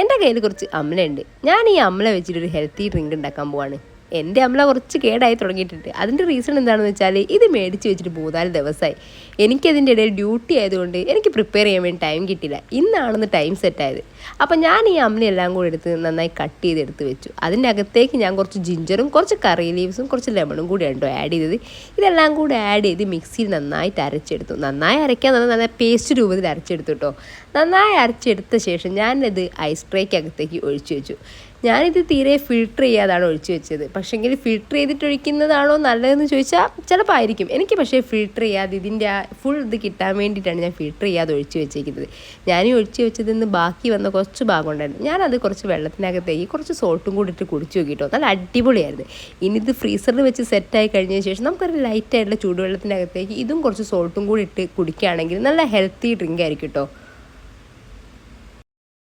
എൻ്റെ കയ്യിൽ കുറച്ച് അമ്ലയുണ്ട്. ഞാൻ ഈ അമ്ല വെച്ചിട്ടൊരു ഹെൽത്തി ഡ്രിങ്ക് ഉണ്ടാക്കാൻ പോവാണ്. എൻ്റെ അമ്ല കുറച്ച് കേടായി തുടങ്ങിയിട്ടുണ്ട്. അതിൻ്റെ റീസൺ എന്താണെന്ന് വെച്ചാൽ ഇത് മേടിച്ച് വെച്ചിട്ട് 3-4 ദിവസമായി. എനിക്കതിൻ്റെ ഇടയിൽ ഡ്യൂട്ടി ആയതുകൊണ്ട് എനിക്ക് പ്രിപ്പയർ ചെയ്യാൻ വേണ്ടി ടൈം കിട്ടില്ല. ഇന്നാണെന്ന് ടൈം സെറ്റായത്. അപ്പോൾ ഞാൻ ഈ അമ്ല എല്ലാം കൂടി എടുത്ത് നന്നായി കട്ട് ചെയ്തെടുത്ത് വെച്ചു. അതിൻ്റെ അകത്തേക്ക് ഞാൻ കുറച്ച് ജിഞ്ചറും കുറച്ച് കറി ലീവ്സും കുറച്ച് ലെമണും കൂടിയാണ് കേട്ടോ ആഡ് ചെയ്തത്. ഇതെല്ലാം കൂടി ആഡ് ചെയ്ത് മിക്സിയിൽ നന്നായിട്ട് അരച്ചെടുത്തു. നന്നായി അരയ്ക്കാൻ നല്ല പേസ്റ്റ് രൂപത്തിൽ അരച്ചെടുത്തു കേട്ടോ. നന്നായി അരച്ചെടുത്ത ശേഷം ഞാനത് ഐസ് ട്രേക്കകത്തേക്ക് ഒഴിച്ചു വെച്ചു. ഞാനിത് തീരെ ഫിൽട്ടർ ചെയ്യാതാണ് ഒഴിച്ചു വെച്ചത്. പക്ഷേങ്കിൽ ഫിൽട്ടർ ചെയ്തിട്ട് ഒഴിക്കുന്നതാണോ നല്ലതെന്ന് ചോദിച്ചാൽ ചിലപ്പോൾ ആയിരിക്കും. എനിക്ക് പക്ഷേ ഫിൽട്ടർ ചെയ്യാതെ ഇതിൻ്റെ ഫുൾ ഇത് കിട്ടാൻ വേണ്ടിയിട്ടാണ് ഞാൻ ഫിൽട്ടർ ചെയ്യാതെ ഒഴിച്ചു വെച്ചേക്കുന്നത്. ഞാൻ ഒഴിച്ചു വെച്ചതിൽ നിന്ന് ബാക്കി വന്ന കുറച്ച് ഭാഗം ഉണ്ടായിരുന്നു. ഞാനത് കുറച്ച് വെള്ളത്തിനകത്തേക്ക് കുറച്ച് സോൾട്ടും കൂടി ഇട്ട് കുടിച്ചു നോക്കിയിട്ടോ. നല്ല അടിപൊളിയായിരുന്നു. ഇനി ഇത് ഫ്രീസറിൽ വെച്ച് സെറ്റായി കഴിഞ്ഞതിന് ശേഷം നമുക്കൊരു ലൈറ്റായിട്ടുള്ള ചൂടുവെള്ളത്തിനകത്തേക്ക് ഇതും കുറച്ച് സോൾട്ടും കൂടി ഇട്ട് കുടിക്കുകയാണെങ്കിൽ നല്ല ഹെൽത്തി ഡ്രിങ്ക് ആയിരിക്കും കേട്ടോ.